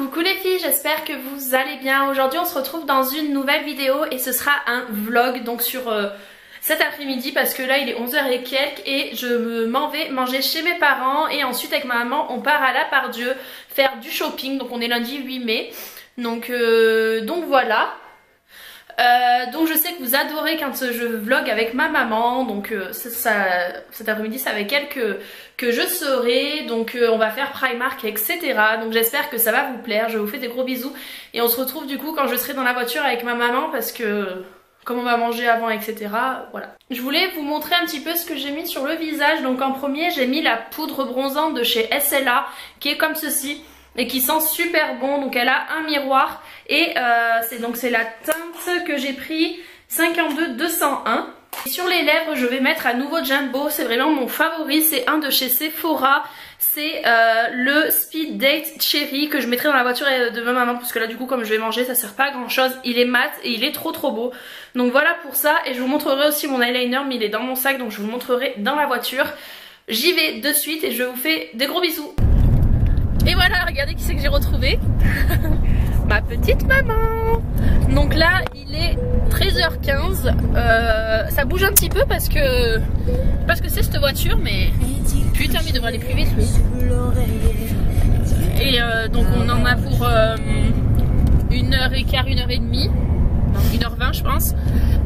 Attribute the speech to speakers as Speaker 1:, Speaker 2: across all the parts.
Speaker 1: Coucou les filles, j'espère que vous allez bien. Aujourd'hui on se retrouve dans une nouvelle vidéo et ce sera un vlog donc sur cet après-midi parce que là il est 11h et quelques et je m'en vais manger chez mes parents et ensuite avec ma maman on part à La Part-Dieu faire du shopping. Donc on est lundi 8 mai donc voilà. Donc je sais que vous adorez quand je vlog avec ma maman, donc cet après-midi c'est avec elle que je serai, donc on va faire Primark etc. Donc j'espère que ça va vous plaire, je vous fais des gros bisous et on se retrouve du coup quand je serai dans la voiture avec ma maman parce que comme on va manger avant etc. Voilà. Je voulais vous montrer un petit peu ce que j'ai mis sur le visage. Donc en premier j'ai mis la poudre bronzante de chez SLA qui est comme ceci et qui sent super bon. Donc elle a un miroir et c'est la teinte que j'ai pris 52-201. Sur les lèvres je vais mettre à nouveau Jumbo, c'est vraiment mon favori, c'est un de chez Sephora, c'est le Speed Date Cherry que je mettrai dans la voiture de ma maman parce que là du coup comme je vais manger ça sert pas à grand chose, il est mat et il est trop beau. Donc voilà pour ça et je vous montrerai aussi mon eyeliner mais il est dans mon sac donc je vous le montrerai dans la voiture. J'y vais de suite et je vous fais des gros bisous. Et voilà, regardez qui c'est que j'ai retrouvé. Ma petite maman. Donc là il est 13h15, ça bouge un petit peu parce que c'est cette voiture mais putain mais il devrait aller plus vite lui. Et donc on en a pour 1h15, 1h30, non 1h20 je pense,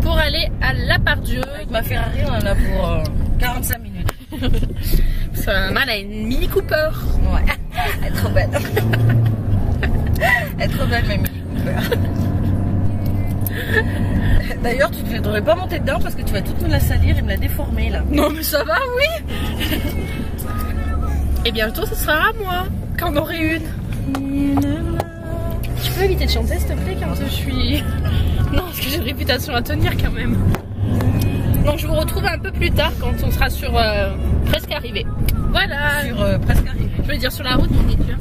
Speaker 1: pour aller à La Part-Dieu.
Speaker 2: Avec ma Ferrari on en a pour 45 minutes.
Speaker 1: Ça mal à une Mini Cooper.
Speaker 2: Ouais, elle est trop belle. Elle est trop belle ma Mini Cooper. D'ailleurs tu ne devrais pas monter dedans parce que tu vas toute me la salir et me la déformer là.
Speaker 1: Non mais ça va oui. Et bientôt ce sera à moi quand on aurait une. Tu peux éviter de chanter s'il te plaît quand je suis... Non parce que j'ai une réputation à tenir quand même. Donc je vous retrouve un peu plus tard quand on sera sur presque arrivé. Voilà. Sur
Speaker 2: presque arrivé.
Speaker 1: Je veux dire sur la route mon dieu.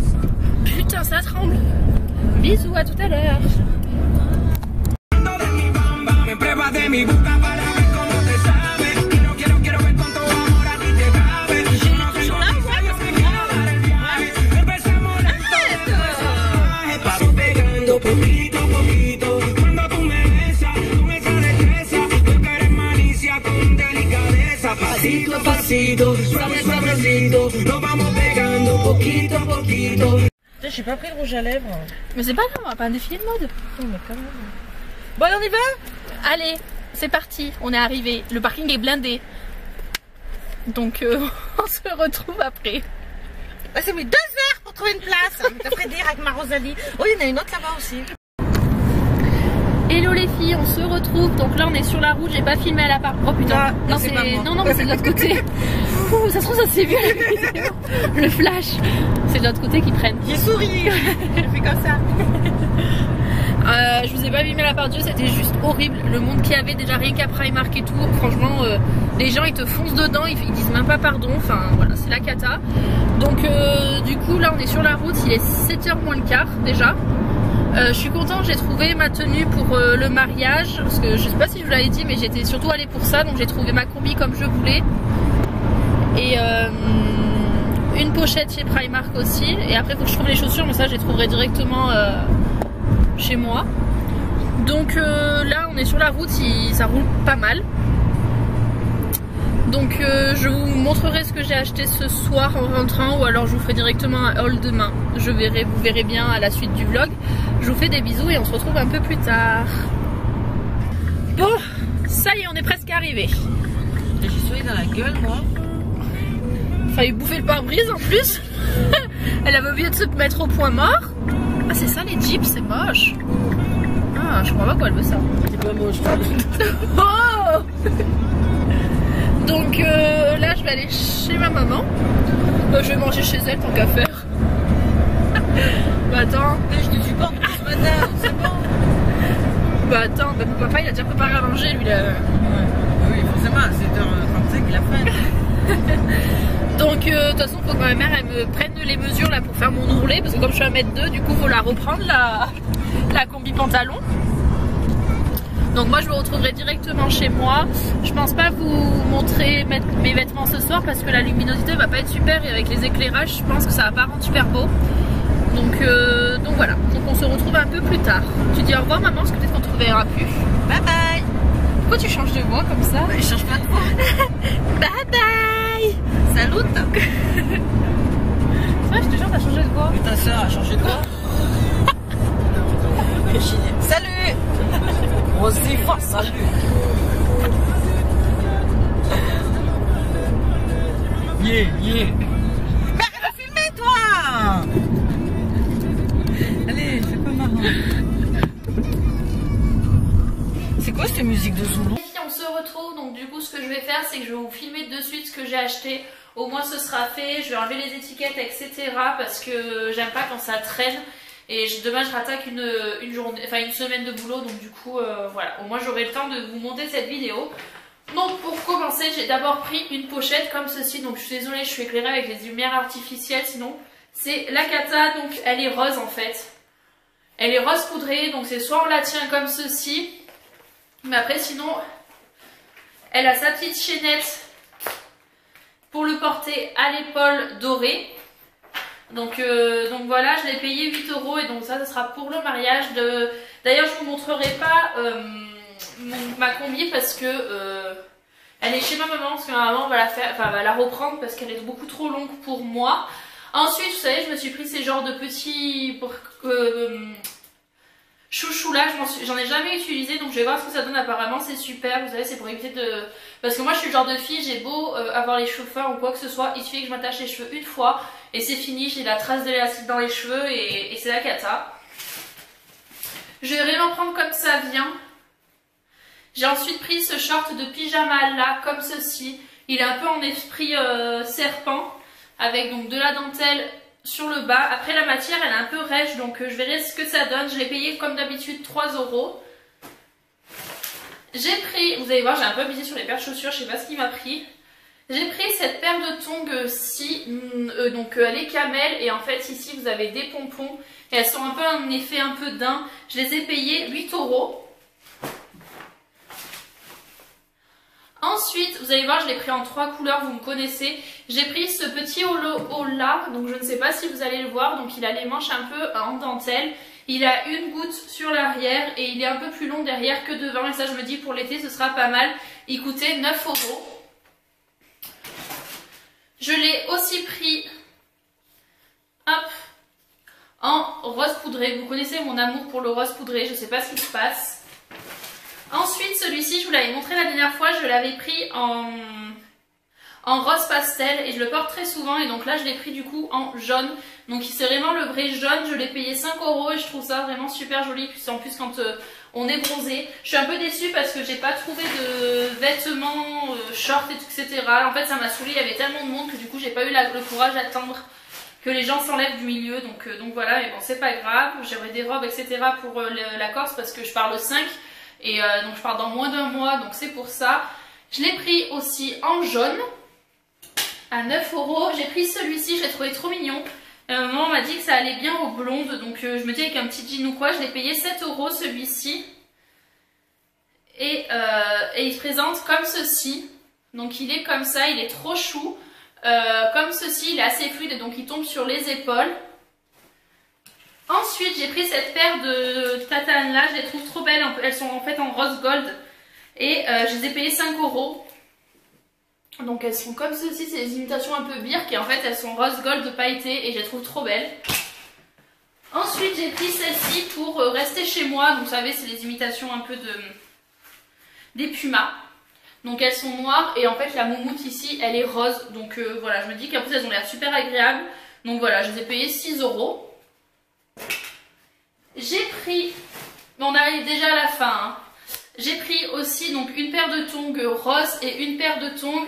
Speaker 1: Putain ça tremble. Bisous, à tout à l'heure.
Speaker 2: J'ai pas pris le rouge à lèvres.
Speaker 1: Mais c'est pas grave, on va pas un défilé de mode.
Speaker 2: Oh, mais quand même. Bon on y va.
Speaker 1: Allez, c'est parti, on est arrivé. Le parking est blindé. Donc on se retrouve après.
Speaker 2: Bah, c'est mis 2 heures pour trouver une place. Je te ferai dire avec ma Rosalie. Oh il y en a une autre là-bas aussi.
Speaker 1: Hello les filles, on se retrouve. Donc là on est sur la route, j'ai pas filmé à la part. Oh putain,
Speaker 2: ah,
Speaker 1: non c'est mais c'est de l'autre côté. Ouh, ça se trouve ça s'est vu la vidéo. Le flash. C'est de l'autre côté qu'ils prennent.
Speaker 2: J'ai souri. J'ai fait comme ça.
Speaker 1: Je vous ai pas filmé à La Part-Dieu, c'était juste horrible. Le monde qu'il y avait déjà rien qu'à Primark et tout. Franchement les gens ils te foncent dedans, ils disent même pas pardon. Enfin voilà, c'est la cata. Donc du coup là on est sur la route, il est 7h moins le quart déjà. Je suis contente, j'ai trouvé ma tenue pour le mariage parce que je sais pas si je vous l'avais dit mais j'étais surtout allée pour ça, donc j'ai trouvé ma combi comme je voulais et une pochette chez Primark aussi et après il faut que je trouve les chaussures mais ça je les trouverai directement chez moi. Donc là on est sur la route, ça roule pas mal. Donc je vous montrerai ce que j'ai acheté ce soir en rentrant ou alors je vous ferai directement un haul demain. Vous verrez bien à la suite du vlog. Je vous fais des bisous et on se retrouve un peu plus tard. Bon, ça y est, on est presque arrivé.
Speaker 2: J'ai souri dans la gueule moi.
Speaker 1: Failli bouffer le pare-brise en plus. Elle avait oublié de se mettre au point mort. Ah c'est ça les jeeps, c'est moche. Ah je comprends pas pourquoi elle veut ça.
Speaker 2: C'est pas moche.
Speaker 1: Oh. Donc là je vais aller chez ma maman. Je vais manger chez elle tant qu'à faire. Bah attends.
Speaker 2: Je te supporte ce matin, c'est bon.
Speaker 1: Bah attends, bah, mon papa il a déjà préparé à manger lui là.
Speaker 2: Ouais. Oui forcément à 7h35 il a faim.
Speaker 1: Donc de toute façon faut que ma mère elle me prenne les mesures là pour faire mon ourlet. Parce que comme je suis à 1m2 du coup faut la reprendre la combi pantalon. Donc moi je me retrouverai directement chez moi. Je pense pas vous montrer mes vêtements ce soir parce que la luminosité va pas être super et avec les éclairages je pense que ça va pas rendre super beau. Donc voilà, donc on se retrouve un peu plus tard. Tu dis au revoir maman, parce que peut-être qu'on ne te reverra plus.
Speaker 2: Bye bye.
Speaker 1: Pourquoi tu changes de voix comme ça?
Speaker 2: Je change pas de voix.
Speaker 1: Bye bye.
Speaker 2: Salut.
Speaker 1: C'est vrai, je te jure, t'as changé de voix.
Speaker 2: Mais ta soeur a changé de voix. Salut. Moi aussi, salut. Yeah. Mais arrête de filmer, toi. Allez, c'est pas marrant. C'est quoi cette musique de Zoulou?
Speaker 1: On se retrouve, donc du coup ce que je vais faire c'est que je vais vous filmer de suite ce que j'ai acheté. Au moins ce sera fait, je vais enlever les étiquettes etc. parce que j'aime pas quand ça traîne. Et demain je rattaque une journée, enfin une semaine de boulot, donc du coup voilà, au moins j'aurai le temps de vous monter cette vidéo. Donc pour commencer, j'ai d'abord pris une pochette comme ceci, donc je suis désolée, je suis éclairée avec les lumières artificielles, sinon c'est la Cata, donc elle est rose en fait. Elle est rose poudrée, donc c'est soit on la tient comme ceci, mais après sinon elle a sa petite chaînette pour le porter à l'épaule dorée. Donc voilà, je l'ai payé 8 € et donc ça sera pour le mariage. D'ailleurs je vous montrerai pas ma combi parce que elle est chez ma maman, parce que ma maman va la faire, enfin va la reprendre parce qu'elle est beaucoup trop longue pour moi. Ensuite vous savez, je me suis pris ces genres de petits chouchou là, j'en ai jamais utilisé, donc je vais voir ce que ça donne. Apparemment c'est super, vous savez, c'est pour éviter de... Parce que moi je suis le genre de fille, j'ai beau avoir les cheveux fins ou quoi que ce soit, il suffit que je m'attache les cheveux une fois et c'est fini, j'ai la trace de l'élastique dans les cheveux et c'est la cata. Je vais vraiment prendre comme ça vient. J'ai ensuite pris ce short de pyjama là, comme ceci. Il est un peu en esprit serpent, avec donc de la dentelle sur le bas. Après la matière elle est un peu rêche, donc je verrai ce que ça donne. Je l'ai payé comme d'habitude 3 €. J'ai pris, vous allez voir j'ai un peu abusé sur les paires de chaussures, je sais pas ce qui m'a pris. J'ai pris cette paire de tongs-ci, donc elle est camel et en fait ici vous avez des pompons et elles sont un peu en effet un peu daim. Je les ai payées 8 €. Ensuite, vous allez voir, je l'ai pris en 3 couleurs, vous me connaissez. J'ai pris ce petit haut là, donc je ne sais pas si vous allez le voir. Donc il a les manches un peu en dentelle. Il a une goutte sur l'arrière et il est un peu plus long derrière que devant. Et ça, je me dis, pour l'été, ce sera pas mal. Il coûtait 9 €. Je l'ai aussi pris, hop, en rose poudré. Vous connaissez mon amour pour le rose poudré, je ne sais pas ce qui se passe. Ensuite, celui-ci, je vous l'avais montré la dernière fois, je l'avais pris en rose pastel et je le porte très souvent. Et donc là, je l'ai pris du coup en jaune. Donc c'est vraiment le vrai jaune, je l'ai payé 5 € et je trouve ça vraiment super joli. Puis en plus, quand on est bronzé, je suis un peu déçue parce que j'ai pas trouvé de vêtements, shorts, etc. En fait, ça m'a saoulée, il y avait tellement de monde que du coup, j'ai pas eu le courage d'attendre que les gens s'enlèvent du milieu. Donc voilà, mais bon, c'est pas grave. J'aurai des robes, etc. pour la Corse parce que je pars le 5. Et donc je pars dans moins d'un mois, donc c'est pour ça. Je l'ai pris aussi en jaune, à 9 €. J'ai pris celui-ci, je l'ai trouvé trop mignon. Maman m'a dit que ça allait bien aux blondes, donc je me dis avec un petit jean ou quoi, je l'ai payé 7 € celui-ci. Et il se présente comme ceci. Donc il est comme ça, il est trop chou. Comme ceci, il est assez fluide, donc il tombe sur les épaules. Ensuite, j'ai pris cette paire de tatanes là, je les trouve trop belles, elles sont en fait en rose gold et je les ai payées 5 €. Donc elles sont comme ceci, c'est des imitations un peu birk et en fait elles sont rose gold pailletées et je les trouve trop belles. Ensuite, j'ai pris celle-ci pour rester chez moi, donc vous savez c'est des imitations un peu des pumas. Donc elles sont noires et en fait la moumoute ici elle est rose, donc voilà, je me dis qu'en plus elles ont l'air super agréables. Donc voilà, je les ai payées 6 €. J'ai pris, on arrive déjà à la fin, hein. J'ai pris aussi donc une paire de tongs rose et une paire de tongs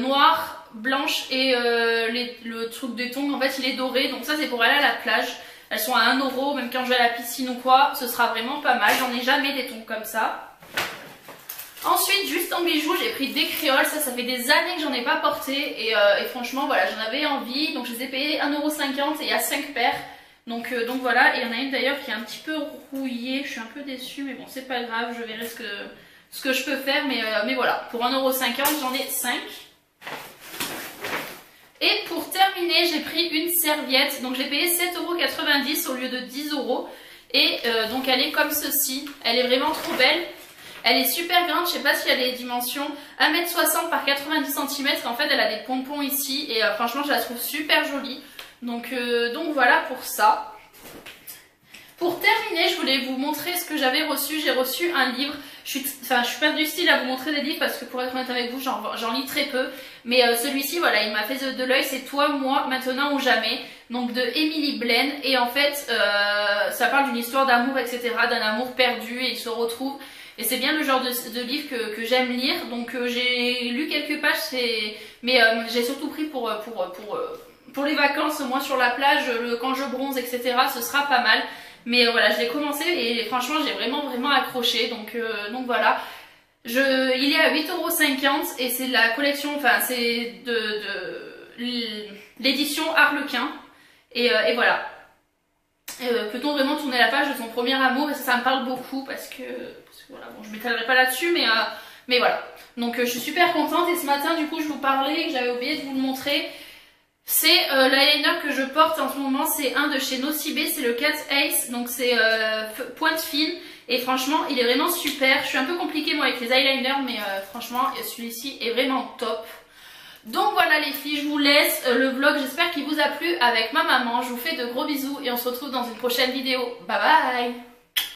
Speaker 1: noire, blanche et le truc des tongs en fait il est doré, donc ça c'est pour aller à la plage. Elles sont à 1 €, même quand je vais à la piscine ou quoi, ce sera vraiment pas mal, j'en ai jamais des tongs comme ça. Ensuite, juste en bijoux, j'ai pris des créoles, ça fait des années que j'en ai pas porté et franchement voilà, j'en avais envie, donc je les ai payés 1,50 € et il y a 5 paires. Donc voilà, et il y en a une d'ailleurs qui est un petit peu rouillée, je suis un peu déçue, mais bon c'est pas grave, je verrai ce que je peux faire, mais voilà, pour 1,50 € j'en ai 5. Et pour terminer, j'ai pris une serviette, donc j'ai payé 7,90 € au lieu de 10 €. Et donc elle est comme ceci, elle est vraiment trop belle. Elle est super grande, je sais pas si elle a les dimensions 1,60 m par 90 cm. En fait elle a des pompons ici et franchement je la trouve super jolie. Donc voilà pour ça. Pour terminer, je voulais vous montrer ce que j'avais reçu. J'ai reçu un livre. Je suis pas du style à vous montrer des livres parce que pour être honnête avec vous, j'en lis très peu. Mais celui-ci, voilà, il m'a fait de l'œil. C'est Toi, moi, maintenant ou jamais. Donc de Emily Blaine. Et en fait, ça parle d'une histoire d'amour, etc. D'un amour perdu et ils se retrouvent. Et c'est bien le genre de livre que j'aime lire. Donc j'ai lu quelques pages, mais j'ai surtout pris pour les vacances, moi sur la plage, quand je bronze, etc. Ce sera pas mal. Mais voilà, je l'ai commencé et franchement j'ai vraiment accroché. Donc voilà. Il est à 8,50 € et c'est de la collection, enfin c'est de l'édition Harlequin. Et voilà. Peut-on vraiment tourner la page de son premier amour? Et ça me parle beaucoup parce que voilà, bon, je ne m'étalerai pas là-dessus, mais voilà. Donc je suis super contente et ce matin du coup je vous parlais, que j'avais oublié de vous le montrer. C'est l'eyeliner que je porte en ce moment, c'est un de chez Nocibé, c'est le Cat Ace, donc c'est pointe fine et franchement il est vraiment super. Je suis un peu compliquée moi avec les eyeliners mais franchement celui-ci est vraiment top. Donc voilà les filles, je vous laisse le vlog, j'espère qu'il vous a plu avec ma maman. Je vous fais de gros bisous et on se retrouve dans une prochaine vidéo. Bye bye.